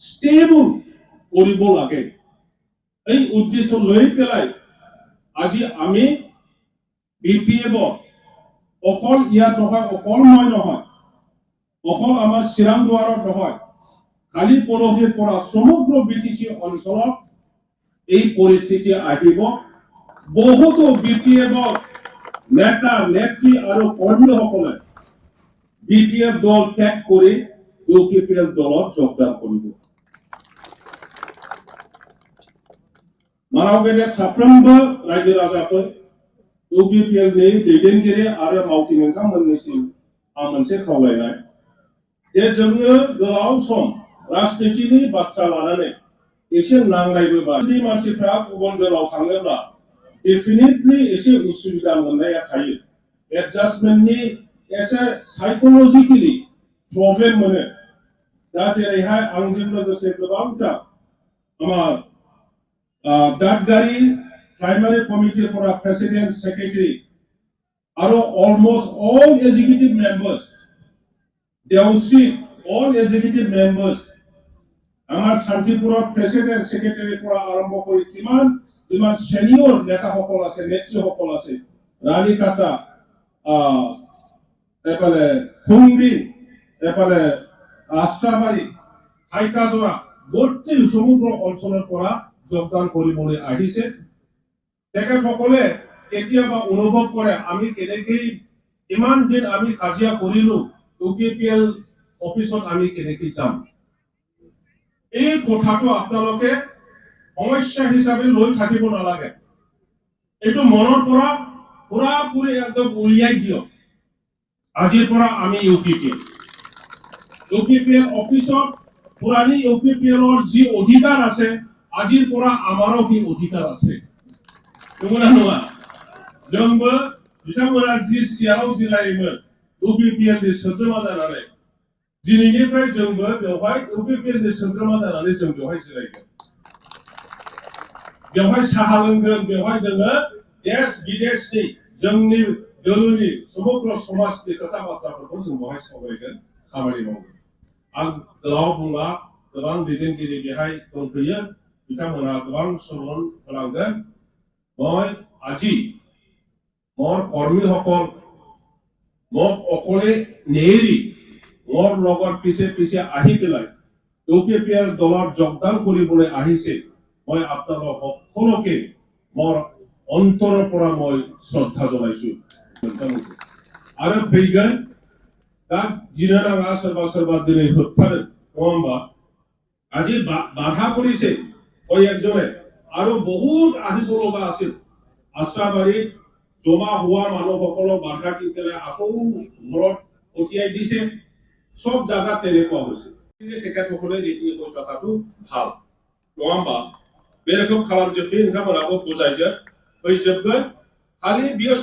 Stable কৰিব লাগে। এই উদ্দেশ্য লৈ পেলাই আজি আমি BPF অকল ইয়াত নহয়, অকল মই নহয়, অকল আমাৰ চিৰাং দুৱাৰত নহয়, কালি পৰহিৰ পৰা সমগ্ৰ BTC অঞ্চলত এই পৰিস্থিতি আহিব। বহুতো BPF নেতা নেত্ৰী আৰু কৰ্মীসকলে BPF দল ত্যাগ কৰি UPPL দলত যোগদান কৰিব। मानावगेदेर साफ्रोमबो रायजो राजाफोर UPPL नि दैदेनगिरि आरो मावथि नोंथांमोननिसिम आं मोनसे खावलायनाय जे जोङो गोलाव सम राजनितिनि बाथ्रा लानानै एसे नांलायबोबा मानसिफ्रा गुबुन दोलाव थाङोब्ला डेफिनेटलि एसे उसुबिदा मोननाया थायो। एडजास्टमेन्टनि एसे साइकोलजिकेलि प्रब्लेम मोनो। दा जेरैहाय आंजों लोगोसे गोबांथा आमार Dadgari Primary Committee for a President, Secretary, are almost all executive members. They will see all executive members. Amar Shantipura President, Secretary for Arambokori Timan senior Neta Hopolase, Netcho Hopolase, Rani Kata, Epale Hungri, Epale Asabari, Haikazora, both the Sumugro also for যোগদান কৰিবলৈ আহিছে। তেখেতসকলে কেতিয়াবা অনুভৱ কৰে আমি কেনেকৈ ইমান দিন আমি কাজিয়া কৰিলো UPPL অফিচত আমি কেনেকৈ যাম। এই কথাটো আপোনালোকে সমস্যা হিচাপে লৈ থাকিব নালাগে। এইটো মনৰ পৰা পুৰাপুৰি একদম উলিয়াই দিয়ক। আজিৰ পৰা আমি UPPL অফিচত পুৰাণি UPPLৰ যি অধিকাৰ আছে আজিৰ পৰা আমাৰো কি অধিকাৰ আছে। নমুনা নমা जोंबो बिथांमोना जि सियाराव जिरायोमोन UPPL नि सोद्रोमा जानानै दिनैनिफ्राय जोंबो बेवहाय UPPL नि सोद्रोमा जानानै जों बेवहाय जिरायगोन। बेवहाय साहा लोंगोन, बेवहाय जोङो देश विदेशनि जोंनि दोलोनि समग्र समाजनि खोथा बाथ्राफोरखौ जों बेवहाय सावरायगोन, खामानि मावगोन। आं गोलाव बुंला, गोबां दैदेनगिरि बेहाय दंफैयो। बिथांमोना गोबां सनमान होलांगोन। মই আজি মোৰ কৰ্মীসকল মোক অকলে নেৰি মোৰ লগত পিছে পিছে আহি পেলাই UPPL দলৰ যোগদান কৰিবলৈ আহিছে। মই আপোনালোক সকলোকে মোৰ অন্তৰৰ পৰা মই শ্ৰদ্ধা জনাইছো। আৰু ফैगोन दा गिनो नाङा सोरबा सोरबा दिनै होबथानो नङा होमबा। আজি বাধা কৰিছে কয়েকজনে আৰু বহুত আহিব লগা আছিল। আশ্ৰাবাৰী জমা হোৱা মানুহসকলক বাধা দি পেলাই আকৌ ঘৰত পঠিয়াই দিছে। সব জায়গা তেনেকুৱা হৈছে। তেখেতসকলে ৰেডি হৈ থকাটো ভাল নङा होमबा। बे रोखोम खालामजोबदि नोंथांमोनाबो बुजायजो फैजोबगोन। खालि बियो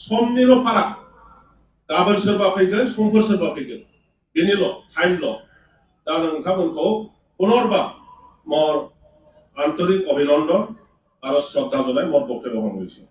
समनिल' फाराग। गाबोन सोरबा फैगोन, समफोर सोरबा फैगोन, बेनिल' टाइमल'। दा नोंथांमोनखौ पुनर्बार मोर आन्तरिक अभिनन्दन आरो श्रद्धा जनाय मोर बक्तव्य सामरायছো।